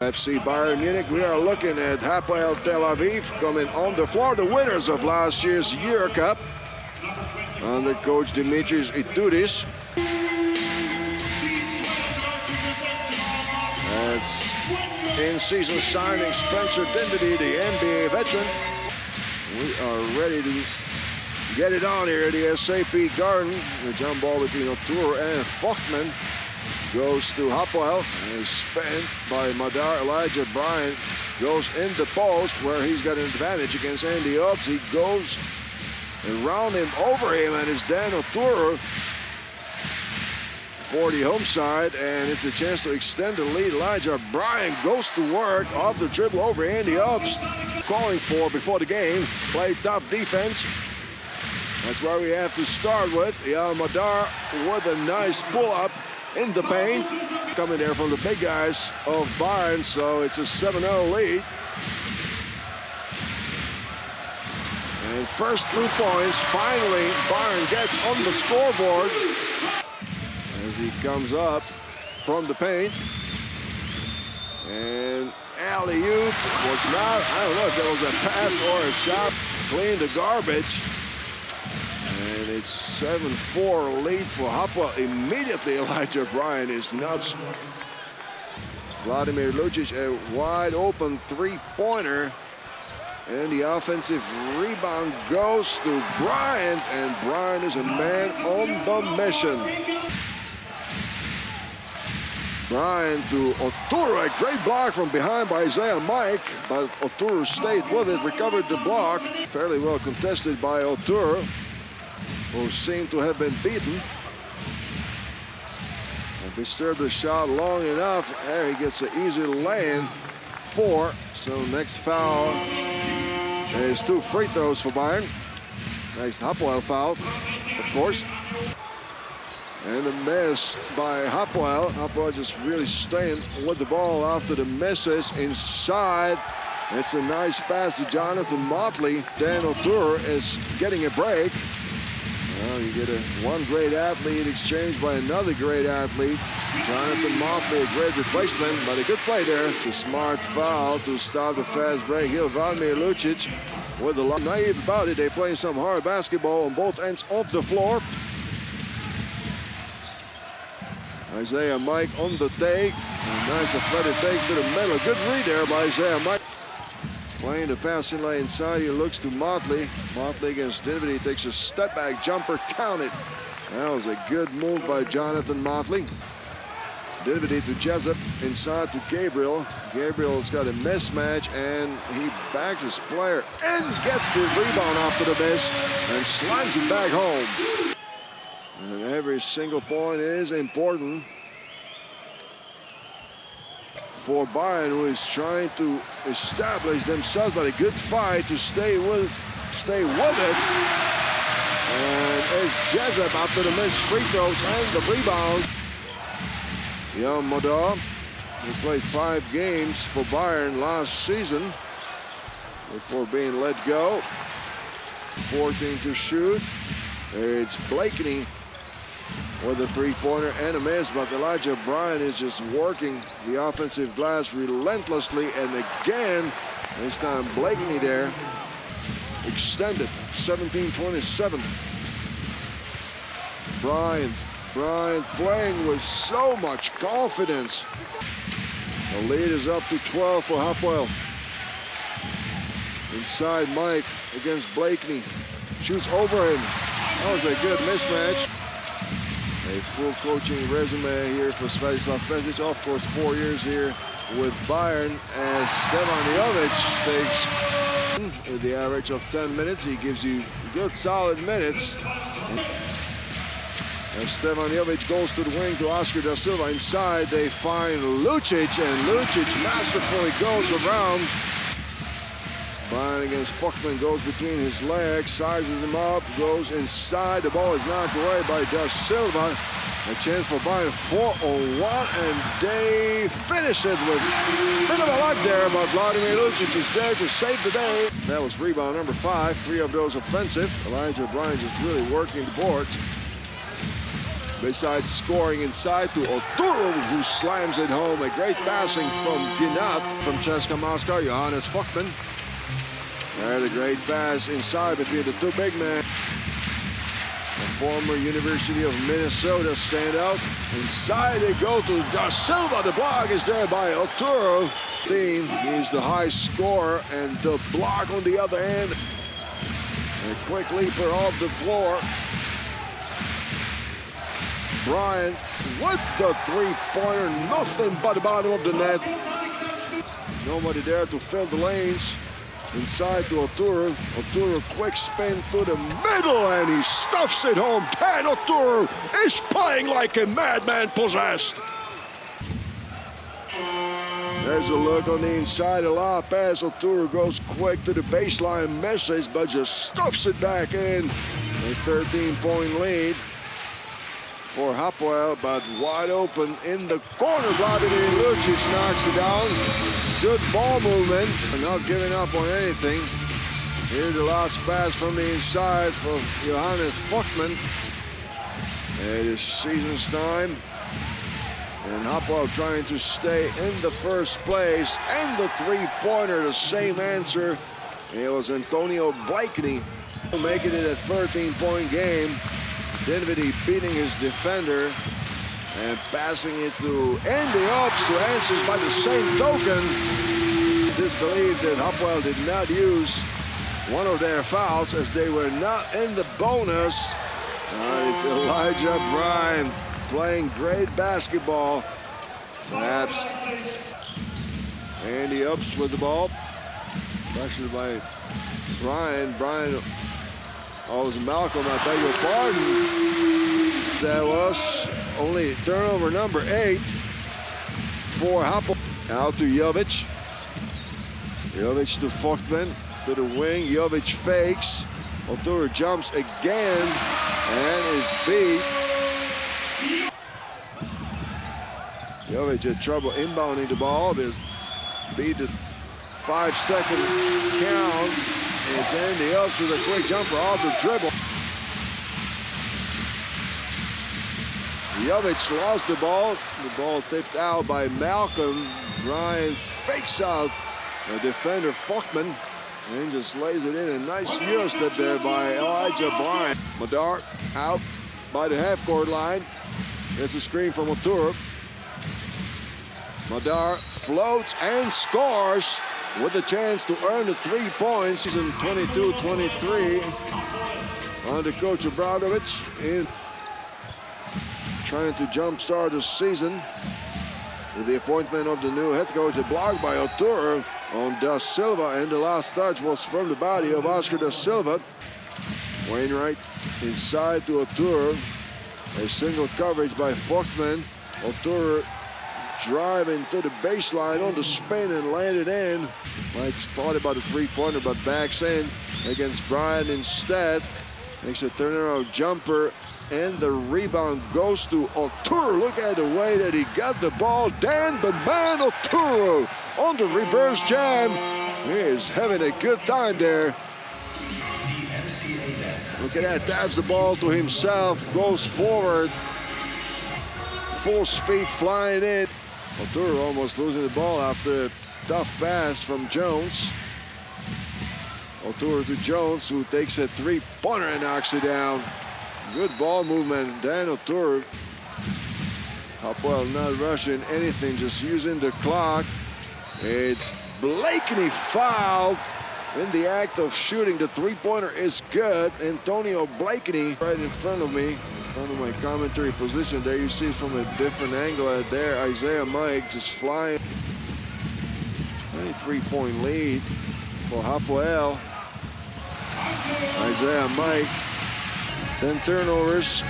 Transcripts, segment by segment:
FC Bayern Munich. We are looking at Hapoel Tel Aviv coming on the floor, the winners of last year's EuroCup under coach Dimitris Itoudis. That's in-season signing Spencer Dinwiddie, the NBA veteran. We are ready to get it on here at the SAP Garden. The jump ball between Oturu and Voigtmann goes to Hapoel and is spent by Madar. Elijah Bryant goes in the post where he's got an advantage against Andi Obst. He goes around him, over him, and it's Dan Oturu for the home side, and it's a chance to extend the lead. Elijah Bryant goes to work off the dribble over Andi Obst. Calling for before the game, play tough defense. That's where we have to start with. Yam Madar with a nice pull-up in the paint. Coming there from the big guys of Bayern, so it's a 7-0 lead. And first 2 points, finally, Bayern gets on the scoreboard as he comes up from the paint. And alley-oop was not, I don't know if that was a pass or a shot. Clean the garbage. And it's 7-4 lead for Hapoel. Immediately, Elijah Bryant is nuts. Vladimir Lucic, a wide open three-pointer. And the offensive rebound goes to Bryant. And Bryant is a man on the mission. Bryant to Oturu, a great block from behind by Isiaha Mike, but Oturu stayed with it, recovered the block. Fairly well contested by Oturu, who seemed to have been beaten. And disturbed the shot long enough. There he gets an easy lay-in, 4. So next foul is 2 free throws for Bayern. Next Hapoel foul, of course. And a miss by Hapoel. Hapoel just really staying with the ball after the misses inside. It's a nice pass to Johnathan Motley. Dan Oturu is getting a break. Well, you get one great athlete exchanged by another great athlete. Johnathan Motley, a great replacement, but a good play there. The smart foul to stop the fast break. Here, Vladimir Lucic with the long naive about it. They're playing some hard basketball on both ends of the floor. Isiaha Mike on the take. A nice athletic take to the middle. Good read there by Isiaha Mike. Playing the passing lane inside, he looks to Motley. Motley against Dinwiddie, takes a step back jumper, count it. That was a good move by Johnathan Motley. Dinwiddie to Jessup, inside to Gabriel. Gabriel's got a mismatch, and he backs his player and gets the rebound after the miss and slides it back home. And every single point is important for Bayern, who is trying to establish themselves, but a good fight to stay with it. And it's Jessup after the missed free throws and the rebound. Yam Madar, who played 5 games for Bayern last season before being let go. 14 to shoot. It's Blakeney with a three-pointer and a miss, but Elijah Bryant is just working the offensive glass relentlessly, and again, this time Blakeney there, extended, 17-27. Bryant playing with so much confidence. The lead is up to 12 for Hapoel. Inside Mike against Blakeney, shoots over him. That was a good mismatch. A full coaching resume here for Svetislav Pesic. Of course, 4 years here with Bayern, as Stefan Jovic takes with the average of 10 minutes. He gives you good, solid minutes. As Stefan Jovic goes to the wing to Oscar Da Silva. Inside, they find Lucic, and Lucic masterfully goes around. Bayern against Voigtmann, goes between his legs, sizes him up, goes inside. The ball is knocked away by Da Silva. A chance for Bayern, 4-on-1, and they finish it with a bit of a luck there, but Vladimir Lucic is there to save the day. That was rebound number 5, 3 of those offensive. Elijah Bryant just really working the boards. Besides scoring inside to Oturu, who slams it home. A great passing from Ginat from CSKA Moscow, Johannes Voigtmann. There's a great pass inside between the two big men. The former University of Minnesota standout. Inside they go to Da Silva. The block is there by Oturu. He's the high scorer, and the block on the other end. A quick leaper off the floor. Bryant with the three-pointer, nothing but the bottom of the net. Nobody there to fill the lanes. Inside to Oturu. Oturu quick spin to the middle, and he stuffs it home. Dan Oturu is playing like a madman possessed. There's a look on the inside, a lot of pass. Oturu goes quick to the baseline, misses, but just stuffs it back in. A 13-point lead for Hapoel, but wide open in the corner. Vladimir Lucic knocks it down. Good ball movement, and not giving up on anything. Here's the last pass from the inside for Johannes Voigtmann. It is season's time, and Hapoel trying to stay in the first place. And the three-pointer, the same answer. It was Antonio Blakeney making it a 13-point game. Dinwiddie beating his defender and passing it to Andi Obst, who answers by the same token. Disbelief that Hapoel did not use one of their fouls, as they were not in the bonus. It's Elijah Bryant playing great basketball. Perhaps Andi Obst with the ball. Pressure by Bryant. Oh, it was Malcolm, I beg your pardon. That was only turnover number 8 for Hapoel. Out to Jovic. Jovic to Voigtmann, to the wing. Jovic fakes. Oturu jumps again and is beat. Jovic had trouble inbounding the ball. There's beat the 5-second count. It's Andi Obst with a quick jumper off the dribble. Jovic lost the ball. The ball tipped out by Malcolm. Bryant fakes out the defender Voigtmann and just lays it in. A nice Euro step there by Elijah Bryant. Madar out by the half-court line. Gets a screen from Oturu. Madar floats and scores with a chance to earn the 3 points. Season 22-23 under Coach Obradovic in trying to jumpstart the season with the appointment of the new head coach. A block by Oturu on Da Silva, and the last touch was from the body of Oscar Da Silva. Wainwright inside to Oturu. A single coverage by Voigtmann. Oturu driving to the baseline on the spin and landed in. Mike thought about the three-pointer, but backs in against Bryant instead. Makes a turnaround jumper, and the rebound goes to Oturu. Look at the way that he got the ball. Dan the man Oturu on the reverse jam. He is having a good time there. Look at that, that's the ball to himself, goes forward. Full speed flying in. Oturu almost losing the ball after a tough pass from Jones. Oturu to Jones, who takes a three-pointer and knocks it down. Good ball movement, Dan Oturu. Hapoel not rushing anything, just using the clock. It's Blakeney fouled in the act of shooting. The three-pointer is good. Antonio Blakeney right in front of me. Front of my commentary position. There you see from a different angle there, Isiaha Mike just flying. 23-point lead for Hapoel. Isiaha Mike, 10 turnovers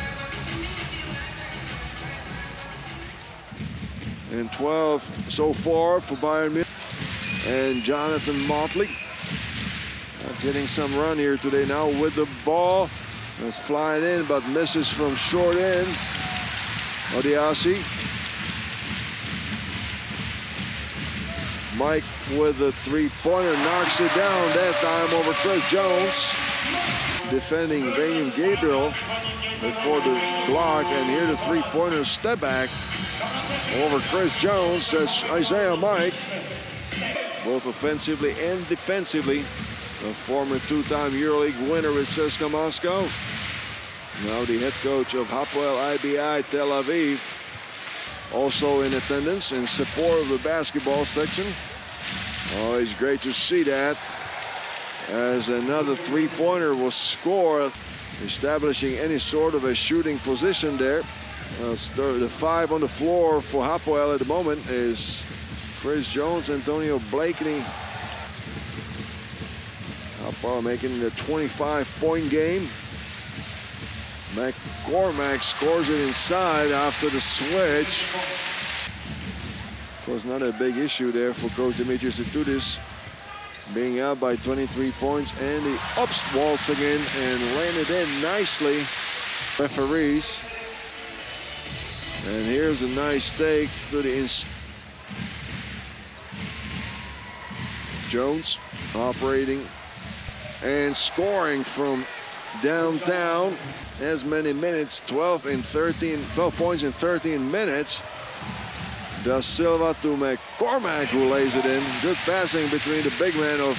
and 12 so far for Bayern Munich. And Johnathan Motley getting some run here today now with the ball. It's flying in, but misses from short end. Odiase. Mike with the three-pointer knocks it down that time over Chris Jones. defending Wenyen Gabriel before the block, and here the three-pointer step back over Chris Jones. That's Isiaha Mike, both offensively and defensively. A former two-time EuroLeague winner with CSKA Moscow. Now the head coach of Hapoel IBI Tel Aviv, also in attendance in support of the basketball section. Always great to see that, as another three-pointer was scored, establishing any sort of a shooting position there. The five on the floor for Hapoel at the moment is Chris Jones, Antonio Blakeney. Hapoel making it a 25-point game. McCormack scores it inside after the switch. Of course, not a big issue there for Coach Dimitris Itoudis, being out by 23 points. Andi Obst waltz again and landed in nicely. Referees. And here's a nice take to the inside. Jones operating and scoring from downtown. As many minutes, 12 points in 13 minutes. Da Silva to McCormack, who lays it in. Good passing between the big man of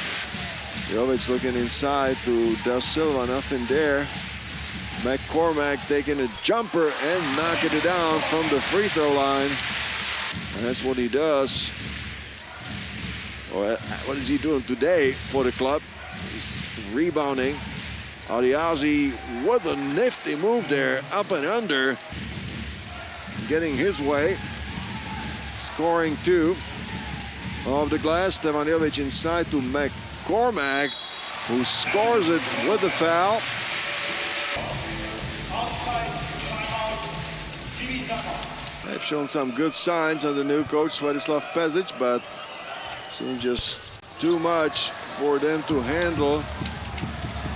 Jovic, looking inside to Da Silva, nothing there. McCormack taking a jumper and knocking it down from the free throw line. And that's what he does. Well, what is he doing today for the club? He's rebounding. Odiase with a nifty move there, up and under, getting his way, scoring two off the glass. Stefan Jovic inside to McCormack, who scores it with the foul. They've shown some good signs under new coach Svetislav Pesic, but seems just too much for them to handle.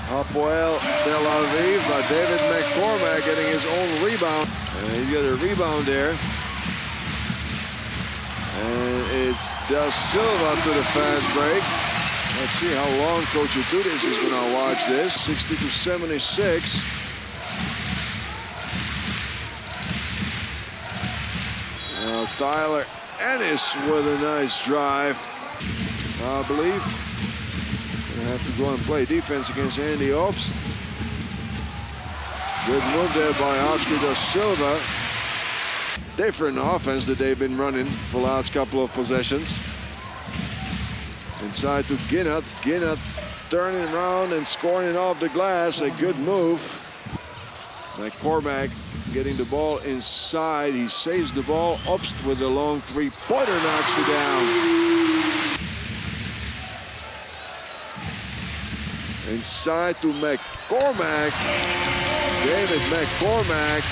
Hapoel Tel Aviv, but David Mccormack getting his own rebound. And he's got a rebound there. And it's Da Silva to the fast break. Let's see how long Coach Itoudis is going to watch this. 60-76. Now Tyler Ennis with a nice drive, I believe. Have to go and play defense against Andi Obst. Good move there by Oscar Da Silva. Different offense that they've been running for the last couple of possessions. Inside to Ginat. Ginat turning around and scoring it off the glass. A good move. McCormack getting the ball inside. He saves the ball. Obst with a long three-pointer knocks it down. Inside to McCormack. David Mccormack,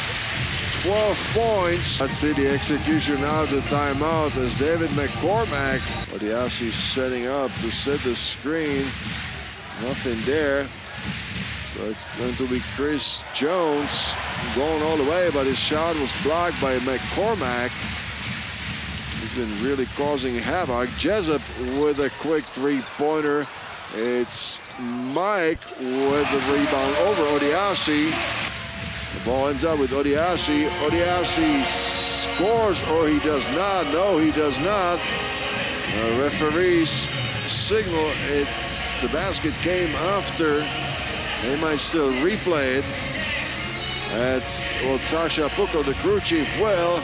12 points. Let's see the execution now of the timeout as David Mccormack. Odiase setting up to set the screen. Nothing there. So it's going to be Chris Jones going all the way, but his shot was blocked by McCormack. He's been really causing havoc. Jessup with a quick three-pointer. It's Mike with the rebound over Odiase. The ball ends up with Odiase. Odiase scores, or he does not. No, he does not. Referees signal it. The basket came after. They might still replay it. That's what Sasha Puko, the crew chief, will.